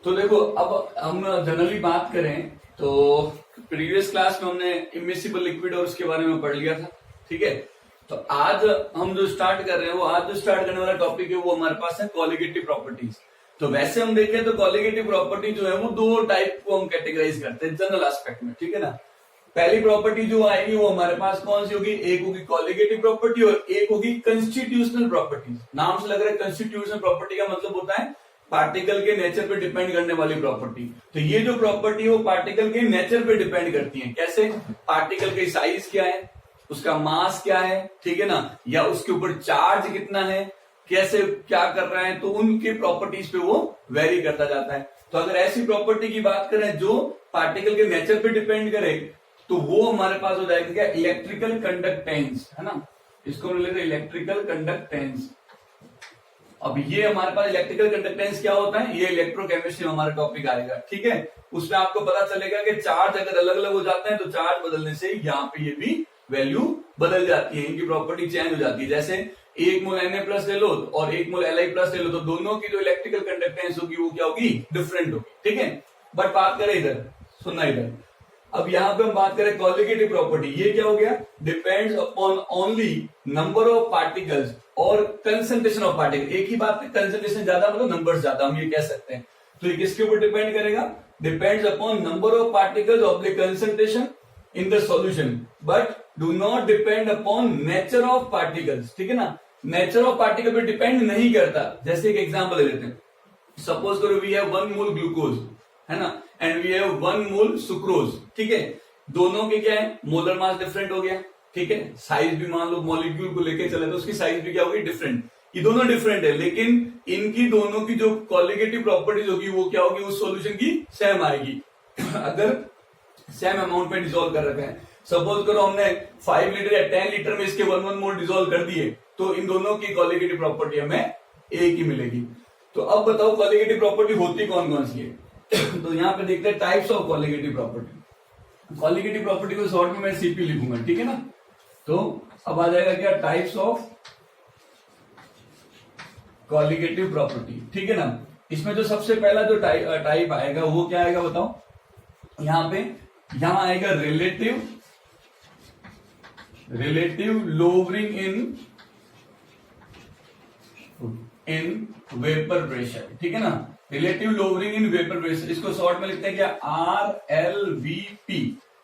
तो देखो, अब हम जनरली बात करें तो प्रीवियस क्लास में हमने इमिसिबल लिक्विड और उसके बारे में पढ़ लिया था, ठीक है। तो आज हम जो स्टार्ट कर रहे हैं, वो आज जो स्टार्ट करने वाला टॉपिक है वो हमारे पास है कॉलिगेटिव प्रॉपर्टीज। तो वैसे हम देखें तो कॉलिगेटिव प्रॉपर्टी जो है वो दो टाइप को हम कैटेगराइज करते हैं जनरल एस्पेक्ट में, ठीक है ना। पहली प्रॉपर्टी जो आएगी वो हमारे पास कौन सी होगी, एक होगी कॉलिगेटिव प्रॉपर्टी और एक होगी कंस्टिट्यूशनल प्रॉपर्टी। नाम से लग रहा है कंस्टिट्यूशनल प्रॉपर्टी का मतलब होता है पार्टिकल के नेचर पे डिपेंड करने वाली प्रॉपर्टी। तो ये जो प्रॉपर्टी है वो पार्टिकल के नेचर पे डिपेंड करती है। कैसे? पार्टिकल की साइज क्या है, उसका मास क्या है, ठीक है ना, या उसके ऊपर चार्ज कितना है, कैसे क्या कर रहा है, तो उनके प्रॉपर्टीज पे वो वेरी करता जाता है। तो अगर ऐसी प्रॉपर्टी की बात करें जो पार्टिकल के नेचर पे डिपेंड करे तो वो हमारे पास हो जाएगा क्या, इलेक्ट्रिकल कंडक्टेंस, है ना। इसको हम लेते हैं इलेक्ट्रिकल कंडक्टेंस। अब ये हमारे पास इलेक्ट्रिकल कंडक्टेंस क्या होता है, ये इलेक्ट्रोकेमिस्ट्री में हमारा टॉपिक आएगा, ठीक है। उसमें आपको पता चलेगा कि चार्ज अगर अलग अलग हो जाते हैं तो चार्ज बदलने से यहाँ पे ये भी वैल्यू बदल जाती है, इनकी प्रॉपर्टी चेंज हो जाती है। जैसे 1 मोल Na+ ले लो और 1 मोल Li+ ले लो तो दोनों की जो इलेक्ट्रिकल कंडक्टेंस होगी वो क्या होगी, डिफरेंट होगी, ठीक है। बट बात करें इधर, सुनना इधर, अब यहाँ पे हम बात करें कॉलिगेटिव प्रॉपर्टी, ये क्या हो गया, depends upon only number of particles और कंसंट्रेशन ऑफ पार्टिकल। एक ही बात है, कंसंट्रेशन ज्यादा मतलब नंबर ज्यादा, हम ये कह सकते हैं। तो ये किसके ऊपर डिपेंड करेगा, depends upon number of particles of the concentration in the solution, but do not depend upon nature of particles, ठीक है ना। नेचर ऑफ पार्टिकल पे डिपेंड नहीं करता। जैसे एक एग्जांपल ले लेते हैं, सपोज करो वी हैव 1 मोल ग्लूकोज, है ना, and we have 1 mole sucrose, ठीक है। दोनों के क्या है, मोलर मास डिफरेंट हो गया, ठीक है। साइज भी मान लो मॉलिक्यूल को लेके चले तो उसकी साइज भी क्या होगी, डिफरेंट। ये दोनों डिफरेंट है, लेकिन इनकी दोनों की जो कॉलिगेटिव प्रॉपर्टीज होगी वो क्या होगी, उस सॉल्यूशन की सेम आएगी अगर सेम अमाउंट पे डिसॉल्व कर रखा है। सपोज करो हमने 5 लीटर या 10 लीटर में इसके 1 मोल डिसॉल्व कर दिए तो इन दोनों की कॉलिगेटिव प्रॉपर्टी हमें एक ही मिलेगी। तो अब बताओ कॉलिगेटिव प्रॉपर्टी होती कौन कौन सी है तो यहाँ पे देखते हैं types of colligative property. Colligative property को शॉर्ट में मैं सीपी लिखूंगा, ठीक है ना। तो अब आ जाएगा क्या, टाइप्स ऑफ कॉलिगेटिव प्रॉपर्टी, ठीक है ना। इसमें जो सबसे पहला जो टाइप आएगा वो क्या आएगा बताओ, यहां आएगा relative lowering in vapour pressure, ठीक है ना। Relative lowering in vapour pressure, इसको शॉर्ट में लिखते हैं क्या, RLVP,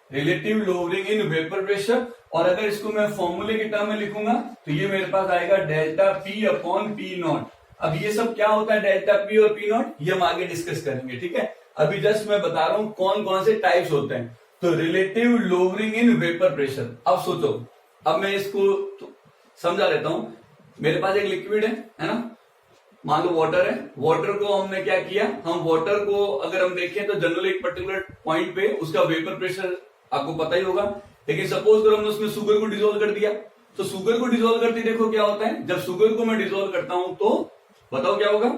relative lowering in vapour pressure. और अगर इसको मैं फॉर्मूले के टर्म में लिखूंगा तो ये मेरे पास आएगा डेल्टा P अपॉन P0। अब ये सब क्या होता है डेल्टा P और P0, ये हम आगे डिस्कस करेंगे, ठीक है। अभी जस्ट मैं बता रहा हूं कौन कौन से टाइप्स होते हैं। तो relative lowering in vapour pressure, अब सोचो, अब मैं इसको तो समझा देता हूं। मेरे पास एक लिक्विड है ना, मान लो वाटर है। वाटर को हमने क्या किया, हम वाटर को अगर हम देखें तो जनरली एक पर्टिकुलर पॉइंट पे उसका वेपर प्रेशर आपको पता ही होगा। लेकिन सपोज करो हमने उसमें शुगर को डिसॉल्व कर दिया, तो शुगर को डिसॉल्व करते देखो क्या होता है, जब शुगर को मैं डिसॉल्व करता हूं तो बताओ क्या होगा,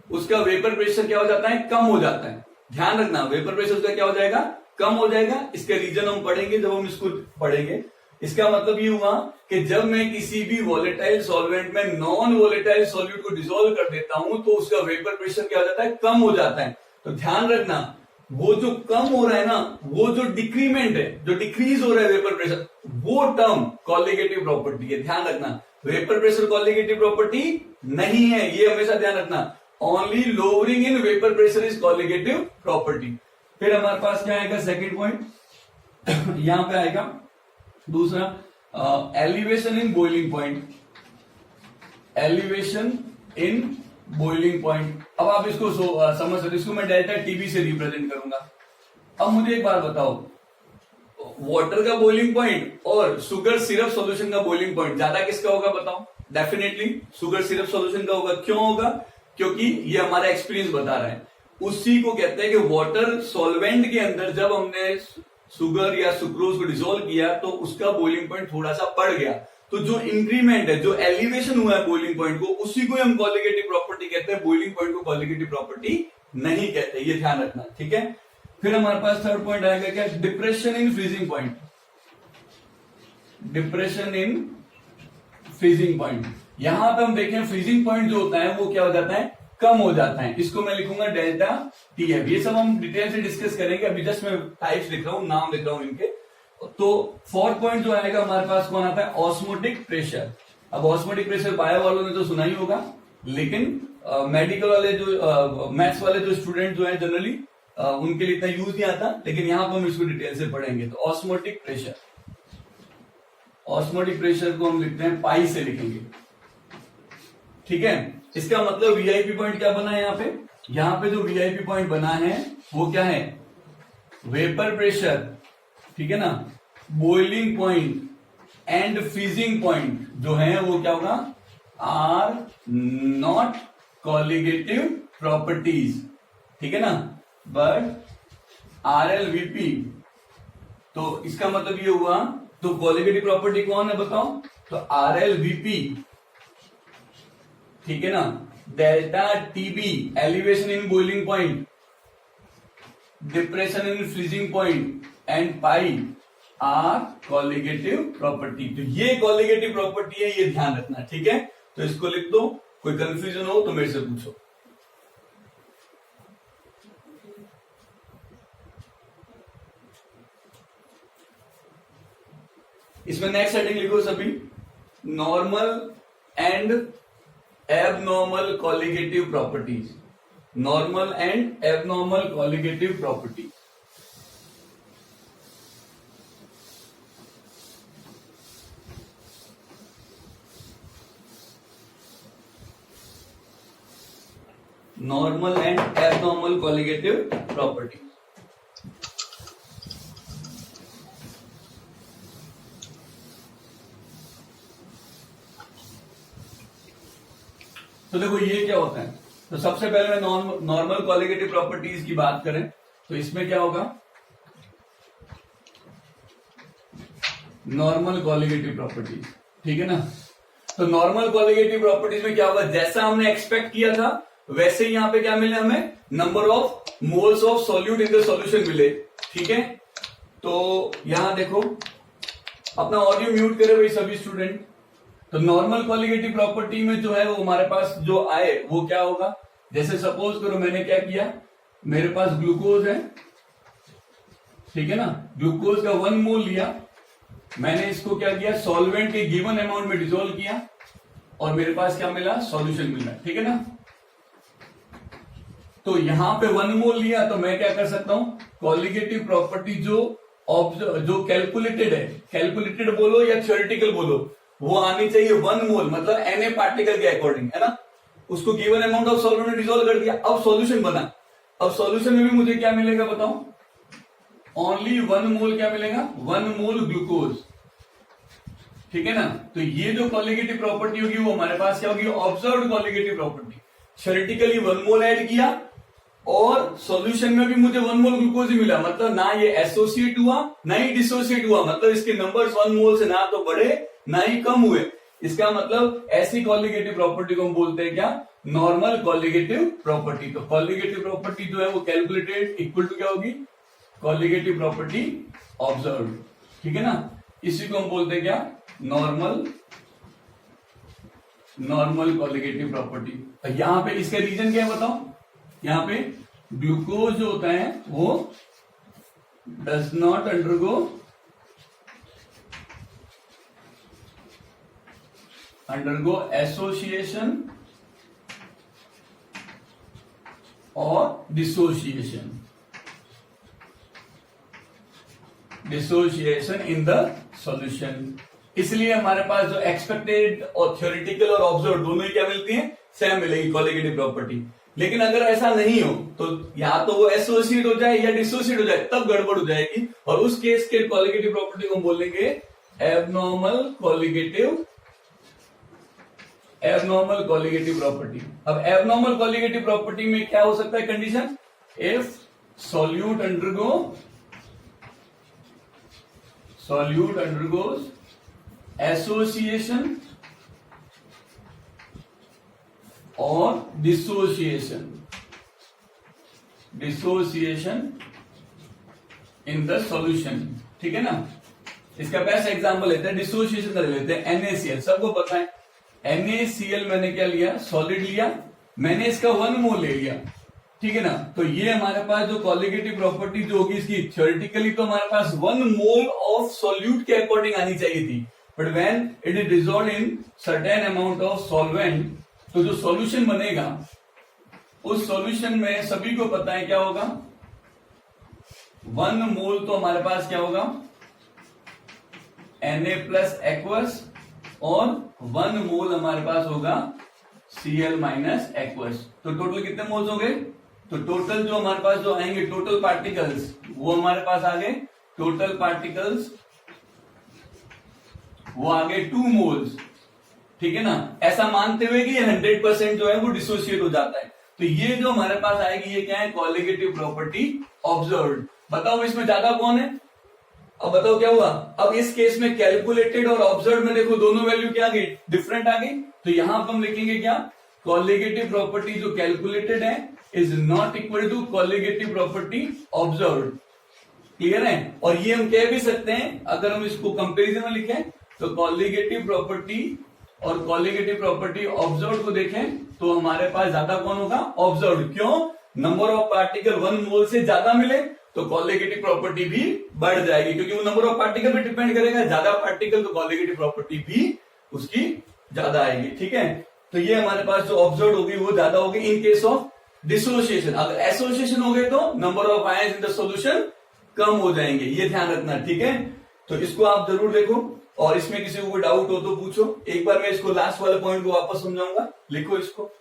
उसका वेपर प्रेशर क्या हो जाता है, कम हो जाता है। ध्यान रखना, वेपर प्रेशर उसका क्या हो जाएगा, कम हो जाएगा। इसके रीजन हम पढ़ेंगे जब हम इसको पढ़ेंगे। इसका मतलब ये हुआ कि जब मैं किसी भी वोलेटाइल सॉल्वेंट में नॉन वोलेटाइल सॉल्यूट को डिसॉल्व कर देता हूं तो उसका वेपर प्रेशर क्या हो जाता है, कम हो जाता है। तो ध्यान रखना, वो जो कम हो रहा है ना, वो जो डिक्रीमेंट है, जो डिक्रीज हो रहा है वेपर प्रेशर, वो टर्म कॉलिगेटिव प्रॉपर्टी है। ध्यान रखना, वेपर प्रेशर कॉलिगेटिव प्रॉपर्टी नहीं है, ये हमेशा ध्यान रखना। Only lowering in vapour pressure is colligative property. फिर हमारे पास क्या आएगा, सेकेंड पॉइंट यहां पे आएगा दूसरा, elevation in boiling point. Elevation in boiling point, अब आप इसको समझ सकते, इसको मैं डेल्टा टीबी से रिप्रेजेंट करूंगा। अब मुझे एक बात बताओ, वाटर का बॉइलिंग पॉइंट और शुगर सिरप सॉल्यूशन का बॉइलिंग पॉइंट ज्यादा किसका होगा बताओ। डेफिनेटली शुगर सिरप सॉल्यूशन का होगा। क्यों होगा, क्योंकि ये हमारा एक्सपीरियंस बता रहा है। उसी को कहते हैं कि वाटर सॉल्वेंट के अंदर जब हमने शुगर या सुक्रोज को डिसॉल्व किया तो उसका बॉइलिंग पॉइंट थोड़ा सा बढ़ गया। तो जो इंक्रीमेंट है, जो एलिवेशन हुआ है बॉइलिंग पॉइंट को, उसी को हम कॉलिगेटिव प्रॉपर्टी कहते हैं। बॉइलिंग पॉइंट को कॉलिगेटिव प्रॉपर्टी नहीं कहते, ये ध्यान रखना, ठीक है। फिर हमारे पास थर्ड पॉइंट आएगा क्या, depression in freezing point. Depression in freezing point, यहां पे हम देखें फ्रीजिंग पॉइंट जो होता है वो क्या हो जाता है, कम हो जाता है, इसको मैं लिखूंगा डेल्टा टीएफ। ये सब हम डिटेल से डिस्कस करेंगे, अभी जस्ट मैं टाइप्स लिख रहा हूं, नाम लिख रहा हूं इनके। तो 4 पॉइंट जो आएगा हमारे पास कौन आता है, ऑस्मोटिक प्रेशर। अब ऑस्मोटिक प्रेशर बायो वालों ने तो सुना ही होगा, लेकिन मेडिकल वाले जो मैथ्स वाले जो स्टूडेंट जो है जनरली उनके लिए इतना यूज नहीं आता, लेकिन यहां पर हम इसको डिटेल से पढ़ेंगे। तो ऑस्मोटिक प्रेशर, ऑस्मोटिक प्रेशर को हम लिखते हैं पाई से लिखेंगे, ठीक है। इसका मतलब वीआईपी पॉइंट क्या बना है यहाँ पे जो वीआईपी पॉइंट बना है वो क्या है, वेपर प्रेशर, ठीक है ना। Boiling point and freezing point जो है वो क्या होगा, आर नॉट कॉलिगेटिव प्रॉपर्टीज, ठीक है ना, बट RLVP। तो इसका मतलब ये हुआ, तो कॉलिगेटिव प्रॉपर्टी कौन है बताओ, तो RLVP, ठीक है ना। Delta TB elevation in boiling point, depression in freezing point and pi are colligative property. तो ये कॉलिगेटिव प्रॉपर्टी है, ये ध्यान रखना, ठीक है। तो इसको लिख दो, कोई कंफ्यूजन हो तो मेरे से पूछो। इसमें नेक्स्ट हेडिंग लिखो सभी, normal and abnormal colligative properties, normal and abnormal colligative properties. Normal and abnormal colligative property. तो देखो ये क्या होता है, तो सबसे पहले मैं नॉर्मल कॉलिगेटिव प्रॉपर्टीज की बात करें तो इसमें क्या होगा, नॉर्मल कॉलिगेटिव प्रॉपर्टीज, ठीक है ना। तो नॉर्मल कॉलिगेटिव प्रॉपर्टीज में क्या होगा, जैसा हमने एक्सपेक्ट किया था वैसे ही यहां पे क्या मिले हमें, number of moles of solute in the solution मिले, ठीक है। तो यहां देखो, अपना ऑडियो म्यूट करे भाई सभी स्टूडेंट। तो नॉर्मल कॉलिगेटिव प्रॉपर्टी में जो है वो हमारे पास जो आए वो क्या होगा, जैसे सपोज करो मैंने क्या किया, मेरे पास ग्लूकोज है, ठीक है ना, ग्लूकोज का 1 मोल लिया, मैंने इसको क्या किया, सॉल्वेंट के गिवन अमाउंट में डिसॉल्व किया और मेरे पास क्या मिला, सॉल्यूशन मिला, ठीक है ना। तो यहां पे 1 मोल लिया तो मैं क्या कर सकता हूं, कॉलिगेटिव प्रॉपर्टी जो कैलकुलेटेड है, कैलकुलेटेड बोलो या थ्योरेटिकल बोलो, वो आनी चाहिए 1 मोल, मतलब Na पार्टिकल के अकॉर्डिंग, है ना। उसको गिवन अमाउंट ऑफ सॉल्वेंट में डिसॉल्व कर दिया, अब सॉल्यूशन बना। अब सॉल्यूशन में भी मुझे क्या मिलेगा बताओ, ओनली 1 मोल क्या मिलेगा, 1 मोल ग्लूकोज, ठीक है ना। तो ये जो कॉलिगेटिव प्रॉपर्टी होगी वो हमारे पास क्या होगी, ऑब्जर्व्ड कॉलिगेटिव प्रॉपर्टी। थ्योरेटिकली 1 मोल ऐड किया और सॉल्यूशन में भी मुझे 1 मोल ग्लूकोज ही मिला, मतलब ना ये एसोसिएट हुआ ना ही डिसोसिएट हुआ, मतलब इसके नंबर्स 1 मोल से ना तो बढ़े ना ही कम हुए। इसका मतलब ऐसी कॉलिगेटिव प्रॉपर्टी को हम बोलते हैं क्या, नॉर्मल कॉलिगेटिव प्रॉपर्टी। तो कॉलिगेटिव प्रॉपर्टी जो है वो कैलकुलेटेड इक्वल टू क्या होगी, कॉलिगेटिव प्रॉपर्टी ऑब्जर्व्ड, ठीक है ना। इसी को हम बोलते हैं क्या, नॉर्मल कॉलिगेटिव प्रॉपर्टी। यहां पे इसका रीजन क्या है बताओ, यहां पे ग्लूकोज जो होता है वो डज नॉट अंडरगो एसोसिएशन और डिसोसिएशन इन द सॉल्यूशन। इसलिए हमारे पास जो एक्सपेक्टेड और थ्योरेटिकल और ऑब्जर्व दोनों ही क्या मिलती हैं, सेम मिलेगी कॉलिगेटिव प्रॉपर्टी। लेकिन अगर ऐसा नहीं हो तो या तो वो एसोसिएट हो जाए या डिसोसिएट हो जाए, तब गड़बड़ हो जाएगी, और उस केस के कॉलिगेटिव प्रॉपर्टी को हम बोलेंगे एबनॉर्मल कॉलिगेटिव प्रॉपर्टी। अब एबनॉर्मल कॉलिगेटिव प्रॉपर्टी में क्या हो सकता है condition, if solute undergoes association और डिसोसिएशन इन द सॉल्यूशन, ठीक है ना। इसका बेस्ट एग्जांपल लेते हैं, डिसोसिएशन का लेते हैं NaCl। सबको पता है NaCl मैंने क्या लिया, सॉलिड लिया, मैंने इसका 1 मोल ले लिया, ठीक है ना, तो ये हमारे पास जो कॉलिगेटिव प्रॉपर्टी जो होगी इसकी, थ्योरेटिकली तो हमारे पास 1 मोल ऑफ सॉल्यूट के अकॉर्डिंग आनी चाहिए थी, but when it is dissolved in certain amount of solvent, तो जो सॉल्यूशन बनेगा उस सॉल्यूशन में सभी को पता है क्या होगा, 1 मोल तो हमारे पास क्या होगा, Na प्लस एक्वस, और 1 मोल हमारे पास होगा Cl माइनस एक्वस। तो टोटल कितने मोल्स हो गए, तो टोटल जो हमारे पास जो आएंगे टोटल पार्टिकल्स, वो हमारे पास आ गए, टोटल पार्टिकल्स वो आ गए 2 मोल्स, ठीक है ना, ऐसा मानते हुए कि ये 100% जो है वो डिसोशिएट हो जाता है। तो ये जो हमारे पास आएगी ये क्या है, कॉलिगेटिव प्रॉपर्टी ऑब्जर्व्ड। बताओ इसमें ज्यादा कौन है, अब बताओ क्या हुआ, अब इस केस में कैलकुलेटेड और ऑब्जर्व में देखो दोनों वैल्यू क्या आ गई, डिफरेंट आ गई। तो यहां पर हम लिखेंगे क्या, कॉलिगेटिव प्रॉपर्टी जो कैलकुलेटेड है is not equal to colligative property observe. Clear है, और ये हम कह भी सकते हैं अगर हम इसको कंपेरिजन में लिखें, तो कॉलिगेटिव प्रॉपर्टी और कॉलिगेटिव प्रॉपर्टी ऑब्जर्व को देखें तो हमारे पास ज्यादा कौन होगा, ऑब्जर्व। क्यों, नंबर ऑफ पार्टिकल 1 मोल से ज्यादा मिले तो कॉलिगेटिव प्रॉपर्टी भी बढ़ जाएगी, क्योंकि वो नंबर ऑफ पार्टिकल पे डिपेंड करेगा, ज्यादा पार्टिकल तो कॉलिगेटिव प्रॉपर्टी भी उसकी ज्यादा आएगी, ठीक है। तो ये हमारे पास जो ऑब्जर्व होगी वो ज्यादा होगी इन केस ऑफ डिसोसिएशन। अगर एसोसिएशन हो गए तो number of ions in the solution कम हो जाएंगे, ये ध्यान रखना, ठीक है। तो इसको आप जरूर देखो, और इसमें किसी को कोई डाउट हो तो पूछो। एक बार मैं इसको लास्ट वाले पॉइंट को वापस समझाऊंगा, लिखो इसको।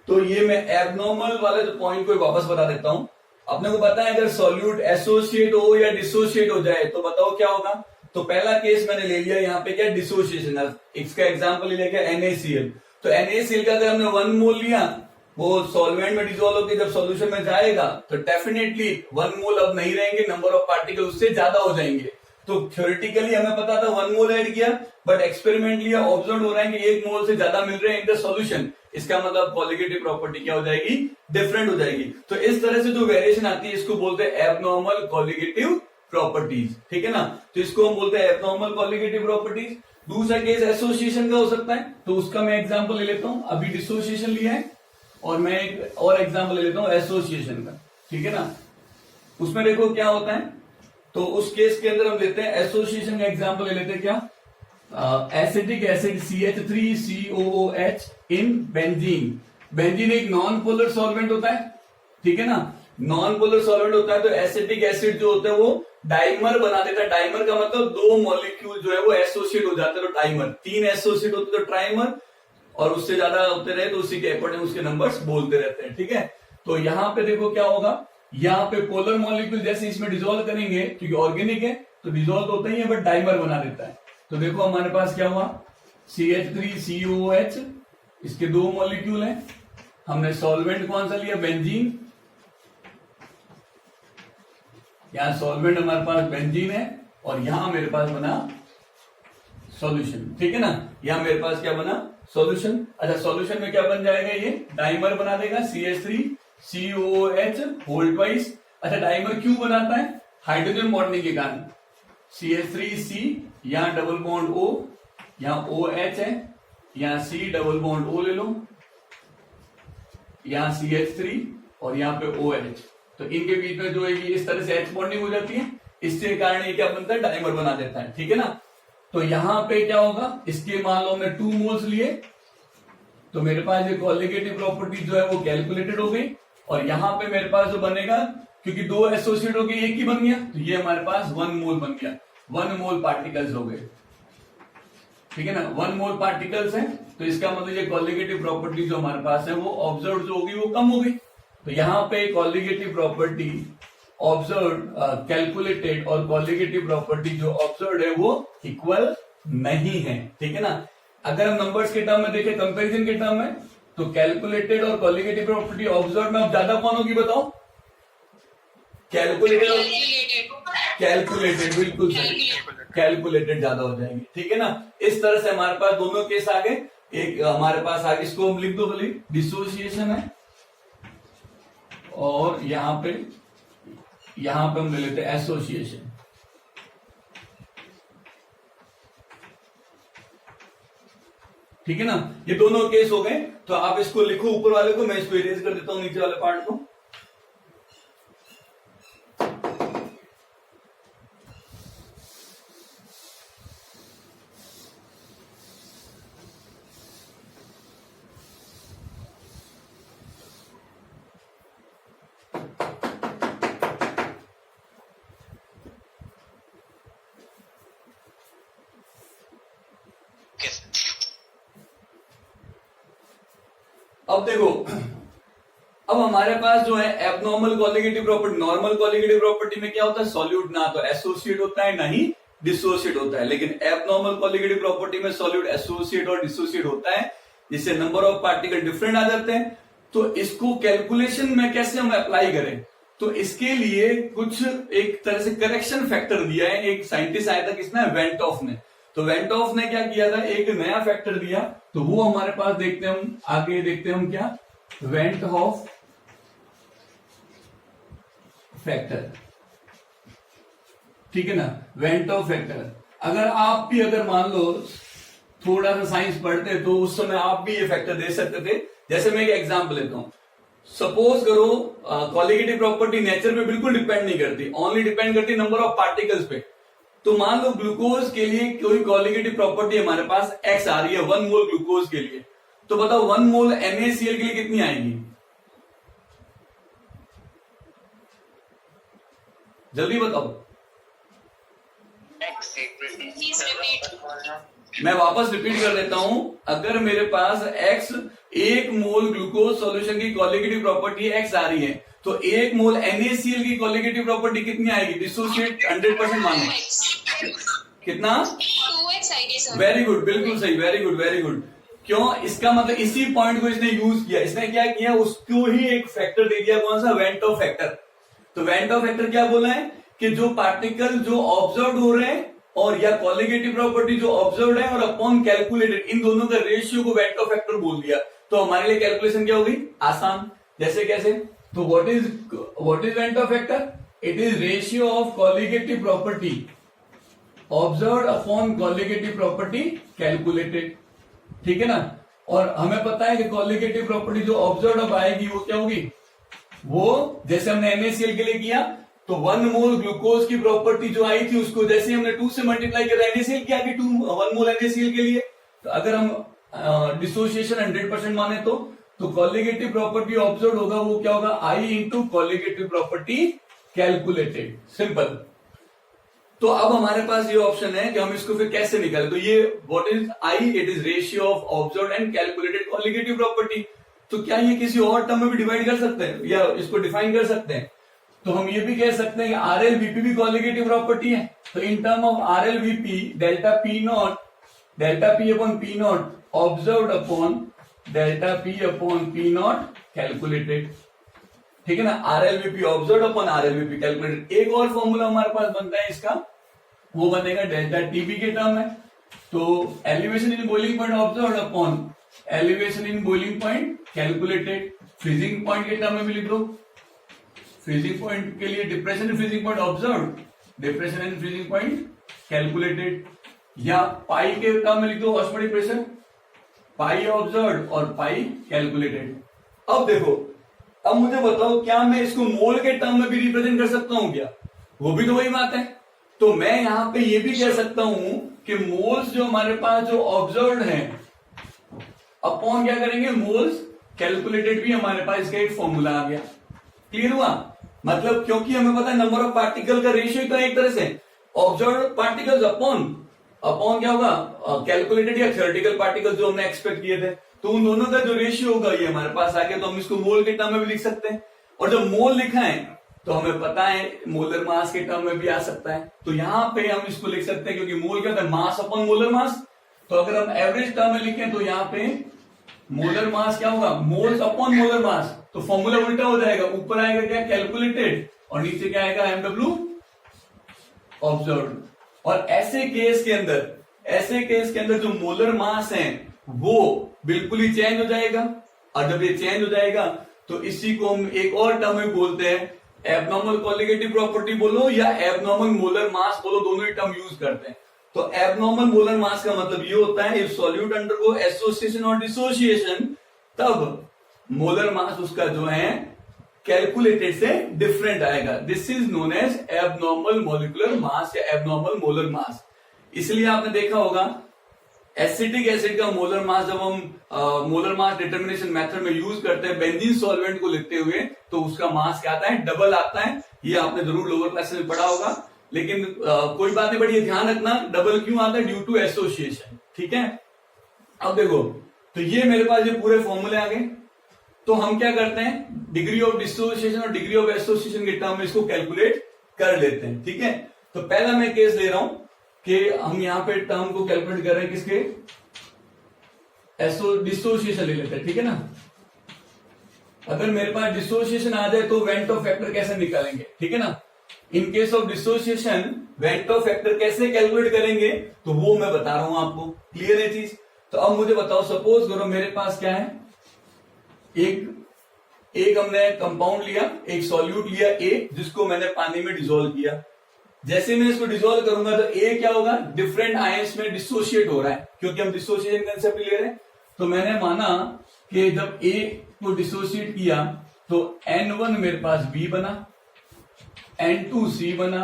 तो ये मैं एबनॉर्मल वाले जो पॉइंट को वापस बता देता हूं। अपने को पता है अगर सॉल्यूट एसोसिएट हो या डिसोसिएट हो जाए तो बताओ क्या होगा। तो पहला केस मैंने ले लिया यहाँ पे क्या, डिसोसिएशन। इसका एग्जांपल ले लिया NaCl। तो NaCl का अगर हमने 1 मोल लिया, वो सॉल्वेंट में डिसॉल्व होकर जब सॉल्यूशन में जाएगा तो डेफिनेटली 1 मोल अब नहीं रहेंगे, नंबर ऑफ पार्टिकल उससे ज्यादा हो जाएंगे। तो थ्योरेटिकली हमें पता था 1 मोल ऐड किया, बट एक्सपेरिमेंट लिया, ऑब्जर्व हो रहा है कि 1 मोल से ज्यादा मिल रहे हैं इन द सॉल्यूशन। इसका मतलब कॉलिगेटिव प्रॉपर्टी क्या हो जाएगी, डिफरेंट हो जाएगी। तो इस तरह से जो वेरिएशन आती है इसको बोलते हैं एबनॉर्मल कॉलिगेटिव प्रॉपर्टीज, ठीक है ना। तो इसको हम बोलते हैं एबनॉर्मल कॉलिगेटिव प्रॉपर्टीज। दूसरा केस एसोसिएशन का हो सकता है, तो उसका मैं एग्जांपल ले लेता हूं। अभी डिसोसिएशन लिया है और मैं एक और एग्जांपल ले लेता हूं एसोसिएशन का, ठीक है ना। उसमें देखो क्या होता है, तो उस केस के अंदर हम लेते हैं एसोसिएशन का एग्जांपल ले लेते हैं क्या, acetic acid CH3COOH in benzene. Benzene एक नॉन पोलर सॉल्वेंट होता है, ठीक है ना, नॉन पोलर सॉल्वेंट होता है। तो एसिटिक एसिड जो होता है वो डाइमर बना देता है। डाइमर का मतलब 2 मॉलिक्यूल जो है वो एसोसिएट हो जाते हैं, तो डाइमर। 3 एसोसिएट होते तो ट्राइमर, और उससे ज्यादा होते रहे तो उसी के अकॉर्डिंग उसके नंबर्स बोलते रहते हैं, ठीक है। तो यहाँ पे देखो क्या होगा, यहाँ पे पोलर मॉलिक्यूल जैसे इसमें डिसॉल्व करेंगे, क्योंकि ऑर्गेनिक है तो डिसॉल्व होता ही है, बट डाइमर बना देता है। तो देखो हमारे पास क्या हुआ, CH3COOH, इसके 2 मॉलिक्यूल हैं। हमने सॉल्वेंट कौन सा लिया, बेंजीन। यहां सॉल्वेंट हमारे पास बेंजीन है, और यहां मेरे पास बना सॉल्यूशन, ठीक है ना। यहां मेरे पास क्या बना, सॉल्यूशन। अच्छा, सॉल्यूशन में क्या बन जाएगा, ये डाइमर बना देगा CH3COOH होल ट्वाइस। अच्छा, डाइमर क्यों बनाता है, हाइड्रोजन बॉन्डिंग के कारण। CH3C, यहां डबल बॉन्ड O, यहां OH है, यहां C डबल बॉन्ड O ले लो, यहां CH3 और यहां पे OH। तो इनके बीच में जो है ये इस तरह से H बॉन्डिंग हो जाती है, इसके कारण ये क्या बनता है, डाइमर बना देता है, ठीक है ना। तो यहां पे क्या होगा, इसके मान लो हमने 2 मोल्स लिए, तो मेरे पास ये कॉलिगेटिव प्रॉपर्टी जो है वो कैलकुलेटेड हो गई। और यहां पे मेरे पास जो बनेगा, क्योंकि 2 एसोसिएट हो गए, एक ही बन गया, तो ये हमारे पास 1 मोल बन गया। 1 मोल पार्टिकल्स हो गए, ठीक है ना, 1 मोल पार्टिकल्स है। तो इसका मतलब ये कॉलिगेटिव प्रॉपर्टी जो हमारे पास है वो ऑब्जर्व जो होगी वो कम हो गई। तो यहाँ पे कॉलिगेटिव प्रॉपर्टी ऑब्जर्व कैलकुलेटेड और कॉलिगेटिव प्रॉपर्टी जो ऑब्जर्व है वो इक्वल नहीं है, ठीक है ना। अगर हम नंबर्स के टर्म में देखें, कंपैरिजन के टर्म में, तो कैलकुलेटेड और कॉलिगेटिव प्रॉपर्टी ऑब्जर्व में अब ज्यादा कौन होगी बताओ, कैलकुलेटेड। बिल्कुल सही, कैलकुलेटेड ज्यादा हो जाएंगे, ठीक है ना। इस तरह से हमारे पास दोनों केस आ गए। एक हमारे पास आगे, इसको हम लिख दो भले, डिसोसिएशन है, और यहां पे हम ले लेते हैं एसोसिएशन। ठीक है ना, ये दोनों केस हो गए। तो आप इसको लिखो ऊपर वाले को, मैं इसको इरेज कर देता हूं नीचे वाले पार्ट को। अब देखो, अब हमारे पास जो है abnormal colligative property, normal colligative property में क्या होता है, सॉल्यूट ना तो एसोसिएट होता है ना ही डिसोसिएट होता है, लेकिन एबनॉर्मल कॉलिगेटिव प्रॉपर्टी में सॉल्यूट एसोसिएट और डिसोसिएट होता है, जिससे नंबर ऑफ पार्टिकल डिफरेंट आ जाते हैं। तो इसको कैलकुलेशन में कैसे हम अप्लाई करें, तो इसके लिए कुछ एक तरह से करेक्शन फैक्टर दिया है, एक साइंटिस्ट आया था, किसने, वेंट ऑफ ने। तो वेंट ऑफ ने क्या किया था, एक नया फैक्टर दिया, तो वो हमारे पास देखते हैं हम, आगे देखते हैं हम क्या, वेंट ऑफ फैक्टर, ठीक है ना, वेंट ऑफ फैक्टर। अगर आप भी अगर मान लो थोड़ा सा साइंस पढ़ते तो उस समय आप भी ये फैक्टर दे सकते थे। जैसे मैं एक एग्जांपल लेता हूं, सपोज करो कॉलिगेटिव प्रॉपर्टी नेचर पे बिल्कुल डिपेंड नहीं करती, ओनली डिपेंड करती नंबर ऑफ पार्टिकल्स पे। तो मान लो ग्लूकोज के लिए कोई कॉलिगेटिव प्रॉपर्टी हमारे पास एक्स आ रही है 1 मोल ग्लूकोज के लिए, तो बताओ 1 मोल NaCl के लिए कितनी आएगी, जल्दी बताओ। मैं वापस रिपीट कर देता हूं, अगर मेरे पास x 1 मोल ग्लूकोज सॉल्यूशन की कॉलिगेटिव प्रॉपर्टी x आ रही है, तो 1 मोल NaCl की कॉलिगेटिव प्रॉपर्टी कितनी आएगी, डिसोसिएट 100% मानो, कितना, 2x आएगी सर। वेरी गुड, बिल्कुल सही, वेरी गुड वेरी गुड। क्यों, इसका मतलब इसी पॉइंट को इसने यूज किया, इसने क्या किया, उसको ही एक फैक्टर दे दिया, कौन सा, वेंट ऑफ फैक्टर। तो वेंट ऑफ फैक्टर क्या बोला है कि जो पार्टिकल जो ऑब्जर्व हो रहे हैं और या कॉलिगेटिव प्रॉपर्टी जो ऑब्जर्व है और अपॉन कैलकुलेटेड, इन दोनों का रेशियो को वेंट ऑफ फैक्टर बोल दिया। तो हमारे लिए कैलकुलेशन क्या होगी, आसान, जैसे कैसे, तो what is went of factor, it is ratio of colligative property observe upon colligative property calculated, ठीक है ना। और हमें पता है कि कॉलिगेटिव प्रॉपर्टी जो ऑब्जर्व अब आएगी वो क्या होगी, वो जैसे हमने NaCl के लिए किया, तो 1 मोल ग्लूकोज की प्रॉपर्टी जो आई थी उसको जैसे हमने 2 से मल्टीप्लाई किया NaCl किया कि 1 मोल NaCl के लिए, तो अगर हम डिसोसिएशन 100% माने तो कॉलिगेटिव प्रॉपर्टी ऑब्जर्व होगा वो क्या होगा, I into colligative property calculated, simple. तो अब हमारे पास ये ऑप्शन है कि हम इसको फिर कैसे निकालें, तो ये what is I, it is ratio of observe and calculated colligative property. तो क्या ये किसी और टर्म में भी डिवाइड कर सकते हैं या इसको डिफाइन कर सकते हैं, तो हम ये भी कह सकते हैं कि RLVP भी कॉलिगेटिव प्रॉपर्टी है। तो in term of RLVP delta P upon P not observed upon delta P upon P not calculated, ठीक है ना, RLVP observed upon RLVP calculated. एक और फॉर्मूला हमारे पास बनता है इसका, वो बनेगा डेल्टा TB के टर्म है, तो elevation in boiling point observed upon elevation in boiling point calculated. Freezing point के टर्म में भी लिख दो, फ्रीजिंग पॉइंट के लिए depression in freezing point observe, depression in freezing point calculated, या पाई के टर्म में लिख दो ऑस्मोटिक प्रेशर, पाई ऑब्जर्व और पाई कैलकुलेटेड। अब देखो, अब मुझे बताओ क्या मैं इसको मोल के टर्म में भी रिप्रेजेंट कर सकता हूं क्या, वो भी तो वही बात है। तो मैं यहां पे ये भी कह सकता हूं कि मोल्स जो हमारे पास जो ऑब्जर्व है अपॉन क्या करेंगे, मोल्स कैलकुलेटेड भी हमारे पास इसका एक फॉर्मूला आ गया। क्लियर हुआ, मतलब क्योंकि हमें पता है नंबर ऑफ पार्टिकल का रेशियो तो एक तरह से ऑब्जर्व पार्टिकल्स अपॉन क्या होगा, कैलकुलेटेड या थ्योरेटिकल पार्टिकल जो हमने एक्सपेक्ट किए थे, तो उन दोनों का जो रेशियो होगा ये हमारे पास आ गया। तो हम इसको मोल के टर्म में भी लिख सकते हैं, और जब मोल लिखा है तो हमें पता है मोलर मास के टर्म में भी आ सकता है। तो यहां पे हम इसको लिख सकते हैं, क्योंकि मोल क्या होता है, मास अपॉन मोलर मास। तो अगर हम एवरेज टर्म में लिखें तो यहाँ पे मोलर मास क्या होगा, मोल्स अपॉन मोलर मास, तो फॉर्मूला उल्टा हो जाएगा, ऊपर आएगा क्या, कैलकुलेटेड, और नीचे क्या आएगा, MW ऑब्जर्व्ड। और ऐसे केस के अंदर जो मोलर मास है वो बिल्कुल ही चेंज हो जाएगा, और जब ये चेंज हो जाएगा तो इसी को हम एक और टर्म में बोलते हैं, एबनॉर्मल कॉलिगेटिव प्रॉपर्टी बोलो या एबनॉर्मल मोलर मास बोलो, दोनों ही टर्म यूज करते हैं। तो एबनॉर्मल मोलर मास का मतलब ये होता है इफ सॉल्यूट अंडरगो एसोसिएशन और डिसोसिएशन, तब मोलर मास उसका जो है कैलकुलेटेड से डिफरेंट आएगा। This is known as abnormal molecular mass या एबनॉर्मल मोलर मास। इसलिए आपने देखा होगा एसिटिक एसिड का मोलर मास जब हम मोलर मास डिटर्मिनेशन मेथड में यूज करते हैं बेंजीन सॉल्वेंट को लेते हुए, तो उसका मास क्या आता है, डबल आता है। ये आपने जरूर लोअर क्लास में पढ़ा होगा, लेकिन कोई बात नहीं, बट ये ध्यान रखना डबल क्यों आता है, ड्यू टू एसोसिएशन। ठीक है, अब देखो, तो ये मेरे पास ये पूरे फॉर्मूले आ गए। तो हम क्या करते हैं, डिग्री ऑफ डिसोसिएशन और डिग्री ऑफ एसोसिएशन के टर्म में इसको कैलकुलेट कर लेते हैं। ठीक है, तो पहला मैं केस ले रहा हूं कि हम यहां पे टर्म को कैलकुलेट कर रहे हैं किसके, डिसोसिएशन ले लेते हैं। ठीक है ना, अगर मेरे पास डिसोसिएशन आ जाए तो वेंट ऑफ फैक्टर कैसे निकालेंगे। ठीक है ना, इन case of dissociation went of factor कैसे कैलकुलेट करेंगे, तो वो मैं बता रहा हूं आपको। क्लियर है चीज। तो अब मुझे बताओ, सपोज करो मेरे पास क्या है, एक हमने कंपाउंड लिया, एक सॉल्यूट लिया ए, जिसको मैंने पानी में डिसॉल्व किया। जैसे मैं इसको डिसॉल्व करूंगा तो ए क्या होगा, डिफरेंट आयंस में डिसोशिएट हो रहा है, क्योंकि हम डिसोसिएशन कंसेप्ट ले रहे हैं। तो मैंने माना कि जब ए को डिसोशिएट किया तो N1 मेरे पास बी बना, N2 सी बना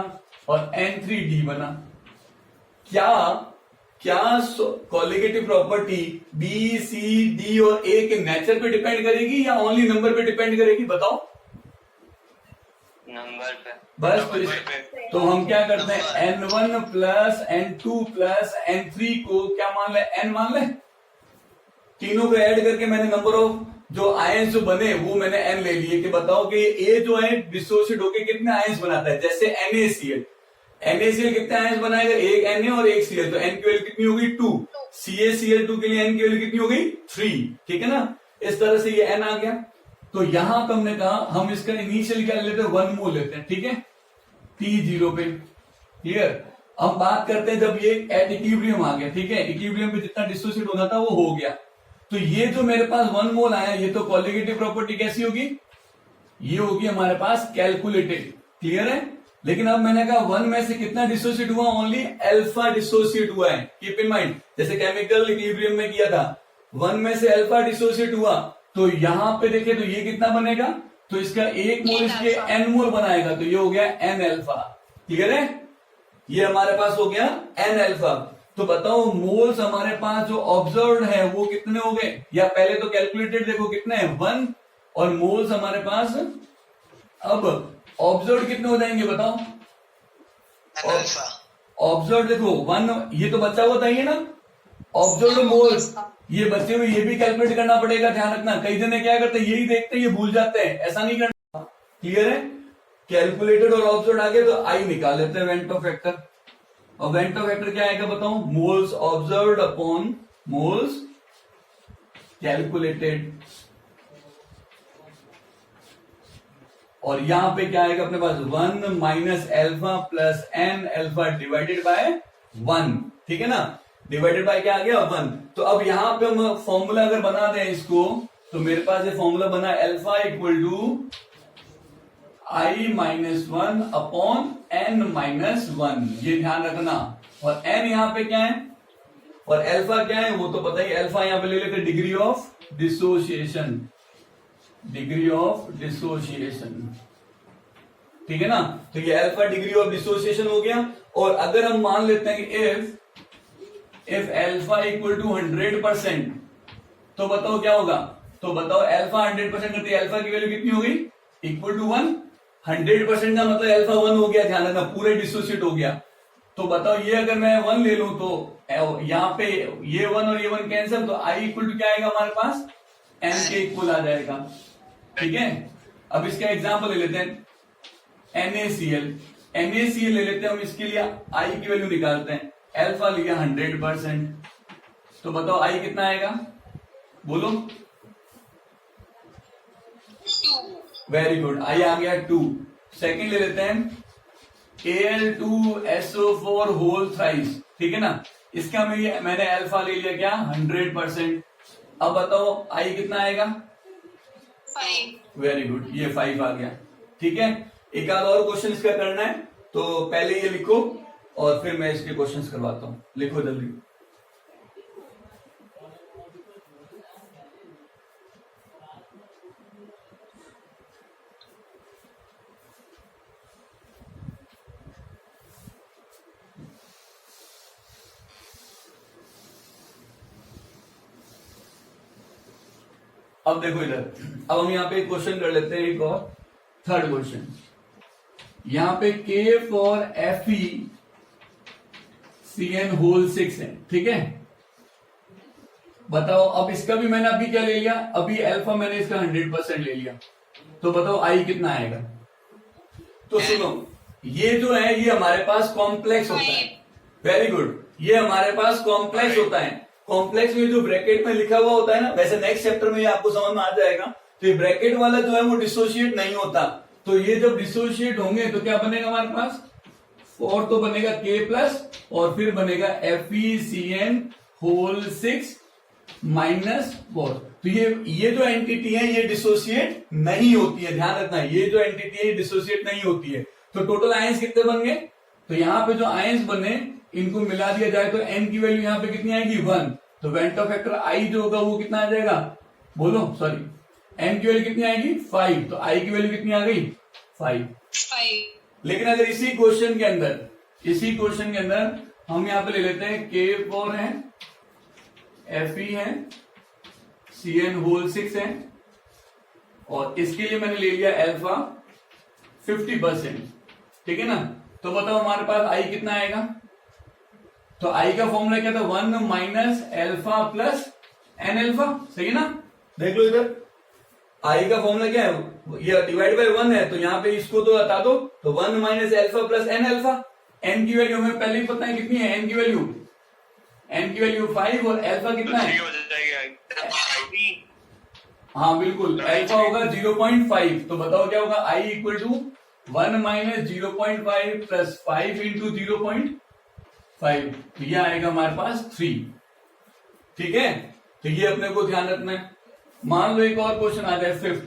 और N3 डी बना। क्या colligative property B C D और ए के नेचर पे डिपेंड करेगी या ओनली नंबर पे डिपेंड करेगी, बताओ। नंबर पे। बस तो हम क्या करते हैं, N1 plus N2 plus N3 को क्या मान ले, N मान ले। तीनों को ऐड करके मैंने नंबर ऑफ जो आयंस जो बने वो मैंने N ले लिए, कि बताओ कि ए जो है डिसोशिएट होकर कितने आयंस बनाता है। जैसे NaCl कितने आयंस बनाएगा, एक Na और एक Cl, तो N की वैल्यू कितनी होगी, 2। CaCl2 के लिए N की वैल्यू कितनी हो गई, 3। ठीक है ना, इस तरह से ये N आ गया। तो यहां पे हमने कहा हम इसका इनिशियल क्या लेते हैं, 1 मोल लेते हैं। ठीक है, T0 पे। क्लियर। अब बात करते हैं जब ये एट इक्विलिब्रियम आ गया। ठीक है, इक्विलिब्रियम पे जितना डिसोशिएट होना था वो हो गया। तो ये जो मेरे पास 1 मोल आया, ये तो कॉलिगेटिव प्रॉपर्टी कैसी होगी, ये होगी हमारे पास कैलकुलेटेड। क्लियर है। लेकिन अब मैंने कहा 1 में से कितना डिसोशिएट हुआ, ओनली अल्फा डिसोशिएट हुआ है। कीप इन माइंड, जैसे केमिकल इक्विलिब्रियम में किया था, 1 में से अल्फा डिसोशिएट हुआ, तो यहां पे देखे तो ये कितना बनेगा, तो इसका 1 मोल इसके N मोल बनाएगा, तो ये हो गया N अल्फा। क्लियर है, ये हमारे पास हो गया N अल्फा। तो बताओ मोल्स हमारे पास जो ऑब्जर्व्ड है वो कितने हो गए, या पहले तो कैलकुलेटेड देखो कितने हैं, 1, और मोल्स हमारे पास अब ऑब्जर्व्ड कितने हो जाएंगे बताओ। ऑब्जर्व्ड देखो 1, ये तो बचा हुआ था ये ना, ऑब्जर्व्ड मोल्स ये बचे हुए, ये भी कैलकुलेट करना पड़ेगा। ध्यान रखना, कई जने क्या करते हैं, यही देखते हैं ये भूल जाते हैं, ऐसा नहीं करना। क्लियर है, कैलकुलेटेड और ऑब्जर्व्ड आ गए तो आई निकाल लेते हैं वेंट ऑफ फैक्टर। और वेंट ऑफ फैक्टर क्या आएगा बताओ, moles observed upon moles calculated. और यहां पे क्या आएगा अपने पास, 1 minus alpha plus N alpha divided by 1। ठीक है ना, डिवाइडेड बाय क्या आ गया, 1। तो अब यहां पे हम फॉर्मूला अगर बना दें इसको, तो मेरे पास ये फॉर्मूला बना alpha equal to I minus 1 upon N minus 1। ये ध्यान रखना। और N यहां पे क्या है और अल्फा क्या है वो तो पता ही, अल्फा यहां पे ले लेते degree of dissociation, degree of dissociation. ठीक है ना, तो ये अल्फा डिग्री ऑफ डिसोसिएशन हो गया। और अगर हम मान लेते हैं कि इफ अल्फा इक्वल टू 100%, तो बताओ क्या होगा, तो बताओ अल्फा 100% करते अल्फा की वैल्यू कितनी होगी, इक्वल टू 1। 100% का मतलब अल्फा 1 हो गया, ध्यान रखना, पूरे डिसोसिएट हो गया। तो बताओ ये अगर मैं 1 ले लूं तो यहाँ पे ये 1 और ये 1 कैंसिल, तो आई इक्वल टू क्या आएगा हमारे पास, N के इक्वल आ जाएगा। ठीक है, अब इसका एग्जाम्पल ले लेते हैं, NaCl ले लेते हैं हम, इसके लिए आई की वैल्यू निकालते हैं। अल्फा लिया 100%, तो बताओ आई कितना आएगा, बोलो। 2। वेरी गुड, आई आ गया 2। सेकंड ले लेते हैं Al2SO4 होल थ्राइस। ठीक है ना, इसका मैंने अल्फा ले लिया क्या, 100%। अब बताओ आई कितना आएगा, 5। वेरी गुड, ये 5 आ गया। ठीक है, एक आध और क्वेश्चन इसका करना है, तो पहले ये लिखो और फिर मैं इसके क्वेश्चंस करवाता हूं। लिखो जल्दी। अब देखो इधर, अब हम यहाँ पे क्वेश्चन कर लेते हैं एक और, थर्ड क्वेश्चन। यहाँ पे k for Fe Cn whole 6 है, ठीक है। बताओ, अब इसका भी मैंने अभी क्या ले लिया, अभी अल्फा मैंने इसका 100% ले लिया, तो बताओ आई कितना आएगा। तो सुनो, ये जो है ये हमारे पास कॉम्प्लेक्स होता है। वेरी गुड, ये हमारे पास कॉम्प्लेक्स होता है। कॉम्प्लेक्स में जो ब्रैकेट में लिखा हुआ होता है ना, वैसे नेक्स्ट चैप्टर में आपको समझ में आ जाएगा, तो ये ब्रैकेट वाला जो है वो डिसोशिएट नहीं होता। तो ये जब डिसोशिएट होंगे तो क्या बनेगा हमारे पास, और तो बनेगा k प्लस और फिर बनेगा FeCN होल 6 माइनस 4। तो ये जो एंटिटी है ये डिसोशिएट नहीं होती है, ध्यान रखना, ये जो एंटिटी है ये डिसोशिएट नहीं होती है। तो टोटल आयंस कितने बन गए, तो यहाँ पे जो आयंस बने इनको मिला दिया जाए तो n की वैल्यू यहाँ पे कितनी आएगी 1। तो वेंटो फैक्टर I जो होगा वो कितना आ जाएगा, बोलो, सॉरी, n की वैल्यू कितनी आएगी 5, तो I की वैल्यू कितनी आ गई 5। लेकिन अगर इसी क्वेश्चन के अंदर हम यहाँ पे ले लेते हैं k फॉर है, Fe है, Cn होल 6 है, और इसके लिए मैंने ले लिया अल्फा 50%, ठीक है ना। तो बताओ हमारे पास I कितना आएगा, तो I का फॉर्मूला क्या था, 1 minus alpha plus n alpha, सही है ना। देख लो इधर, I का फॉर्मूला क्या है, ये डिवाइड बाय 1 है, तो यहाँ पे इसको तो हटा दो, तो 1 minus alpha plus n alpha. n की वैल्यू हमें पहले ही पता है कितनी है, n की वैल्यू 5 और अल्फा कितना है, हाँ बिल्कुल, अल्फा होगा 0.5। तो बताओ क्या होगा, I equal to 1 minus 0.5 plus 5 into 0.5, तो ये आएगा हमारे पास 3, ठीक है। तो ये अपने को ध्यान रखना है। मान लो एक और क्वेश्चन आ जाए, फिफ्थ,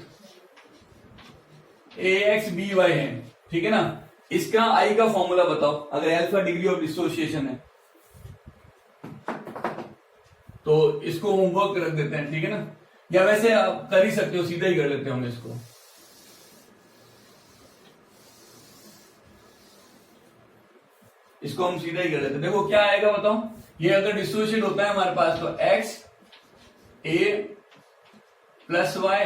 AXBY है, ठीक है ना। इसका I का फॉर्मूला बताओ, अगर अल्फा डिग्री ऑफ डिसोसिएशन है तो इसको होमवर्क रख देते हैं, ठीक है ना, या वैसे आप कर ही सकते हो, सीधा ही कर लेते होंगे इसको। इसको हम सीधा ही कर लेते हैं। देखो क्या आएगा बताओ, ये अगर डिसोसिएट होता है हमारे पास तो x a प्लस y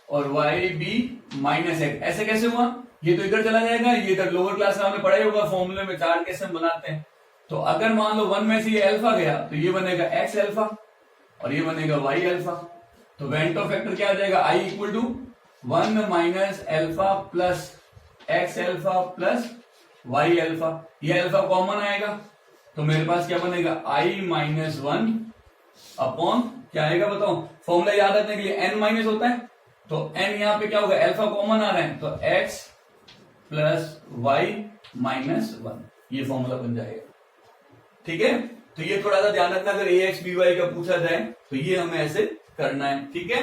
और y b माइनस x, ऐसे कैसे हुआ, ये तो इधर चला जाएगा, ये इधर लोअर क्लास में आपने पढ़ा ही होगा फॉर्मूले में चार्ट कैसे हम बनाते हैं। तो अगर मान लो 1 में से ये अल्फा गया तो ये बनेगा x अल्फा और ये बनेगा y अल्फा। तो वेंटो फैक्टर क्या आ जाएगा, I equal to 1 minus alpha plus x alpha plus y alpha. ये अल्फा कॉमन आएगा तो मेरे पास क्या बनेगा, I माइनस 1 अपॉन क्या आएगा बताओ, फॉर्मूला याद रखने के लिए n माइनस होता है, तो n यहाँ पे क्या होगा, अल्फा कॉमन आ रहा है, तो x प्लस y माइनस 1, ये फॉर्मूला बन जाएगा, ठीक है। तो ये थोड़ा सा ध्यान रखना, अगर AXBY का पूछा जाए तो ये हमें ऐसे करना है, ठीक है।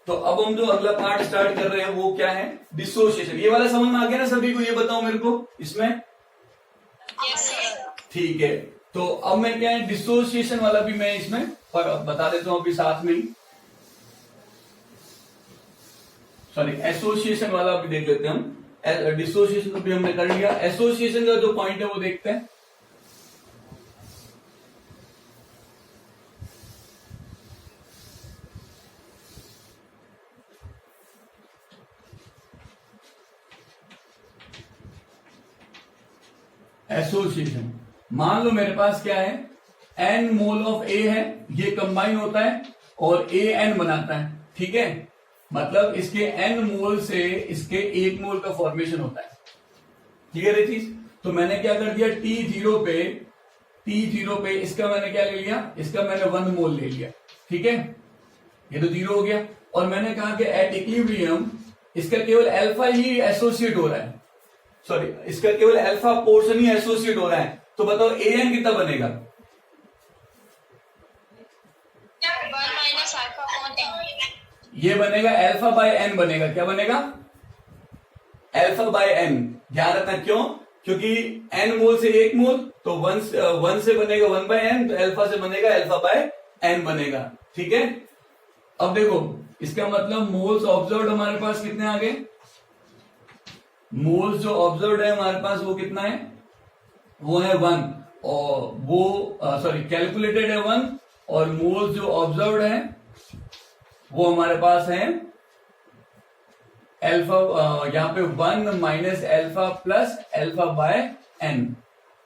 तो अब हम जो अगला पार्ट स्टार्ट कर रहे हैं वो क्या है, डिसोसिएशन। ये वाला समझ में आ गया ना सभी को, ये बताओ मेरे को इसमें, ठीक है। तो अब मैं क्या है, डिसोसिएशन वाला भी मैं इसमें बता देता हूं अभी साथ में ही, सॉरी एसोसिएशन वाला भी देख लेते हैं हम। डिसोसिएशन तो भी हमने कर लिया, एसोसिएशन का जो पॉइंट है वो देखते हैं। एसोसिएशन, मान लो मेरे पास क्या है, n मोल ऑफ A है, ये कंबाइन होता है और AN बनाता है, ठीक है। मतलब इसके n मोल से इसके 1 मोल का फॉर्मेशन होता है, क्लियर है चीज। तो मैंने क्या कर दिया, T0 पे इसका मैंने क्या ले लिया, इसका मैंने 1 मोल ले लिया, ठीक है, ये तो 0 हो गया। और मैंने कहा कि एट इक्विलिब्रियम इसका केवल अल्फा ही एसोसिएट हो रहा है, सॉरी इसका केवल अल्फा पोर्शन ही एसोसिएट हो रहा है। तो बताओ AN कितना बनेगा, 1 माइनस अल्फा अपॉन n, ये बनेगा अल्फा बाय n बनेगा, क्या बनेगा, अल्फा बाय n। ध्यान रखना क्यों, क्योंकि n मोल से 1 मोल, तो 1 से बनेगा 1/n, तो अल्फा से बनेगा अल्फा/n बनेगा। ठीक है, अब देखो इसका मतलब मोल्स ऑब्जर्व्ड हमारे पास कितने आ गए, मोल्स जो ऑब्जर्व्ड है हमारे पास वो कितना है, वो है 1, और वो कैलकुलेटेड है 1, और मोल्स जो ऑब्जर्व्ड है वो हमारे पास है अल्फा, यहाँ पे 1 माइनस अल्फा प्लस अल्फा/n।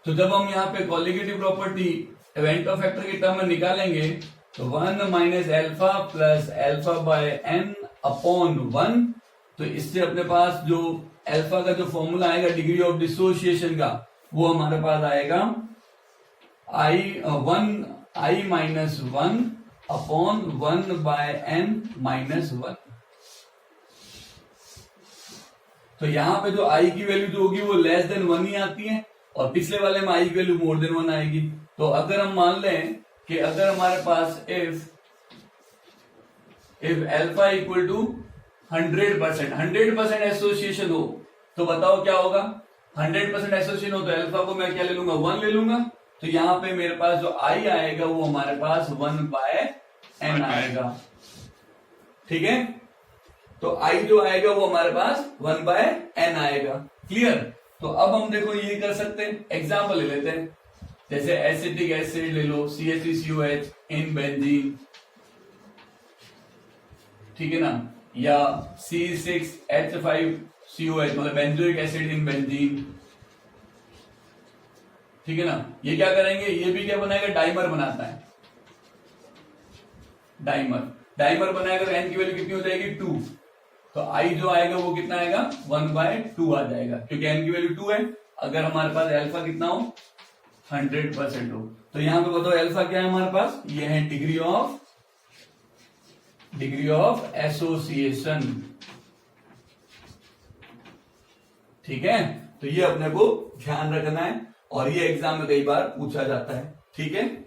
तो जब हम यहाँ पे colligative property event of factor के टर्म में निकालेंगे तो 1 माइनस अल्फा प्लस अल्फा/n अपॉन 1, तो इससे अपने पास जो अल्फा का जो फॉर्मूला आएगा डिग्री ऑफ डिसोसिएशन का, वो हमारे पास आएगा I minus 1 upon 1/n minus 1। तो यहाँ पे जो I की वैल्यू जो होगी वो लेस देन 1 ही आती है, और पिछले वाले में I की वैल्यू मोर देन 1 आएगी। तो अगर हम मान लें कि अगर हमारे पास if alpha equal to 100% association हो, तो बताओ क्या होगा, 100% एसोसिएशन हो तो अल्फा को मैं क्या ले लूंगा, 1 ले लूंगा। तो यहाँ पे मेरे पास जो I आएगा वो हमारे पास 1/n आएगा। ठीक है, तो I जो आएगा वो हमारे पास 1/n आएगा। क्लियर? तो अब हम देखो ये कर सकते हैं, एग्जाम्पल ले लेते हैं, जैसे एसिटिक एसिड ले लो CH3COH इन बेंजीन, ठीक है ना, या C6H5COH मतलब बेंजोइक एसिड इन बेंजीन, ठीक है ना। ये क्या करेंगे, ये भी क्या बनाएगा, डाइमर बनाता है, डाइमर बनाएगा तो n की वैल्यू कितनी हो जाएगी, 2। तो I जो आएगा वो कितना आएगा, 1/2 आ जाएगा, क्योंकि n की वैल्यू 2 है। अगर हमारे पास अल्फा कितना हो, 100% हो, तो यहां पे बताओ अल्फा क्या है हमारे पास, ये है डिग्री ऑफ एसोसिएशन। ठीक है, तो ये अपने को ध्यान रखना है, और ये एग्जाम में कई बार पूछा जाता है। ठीक है।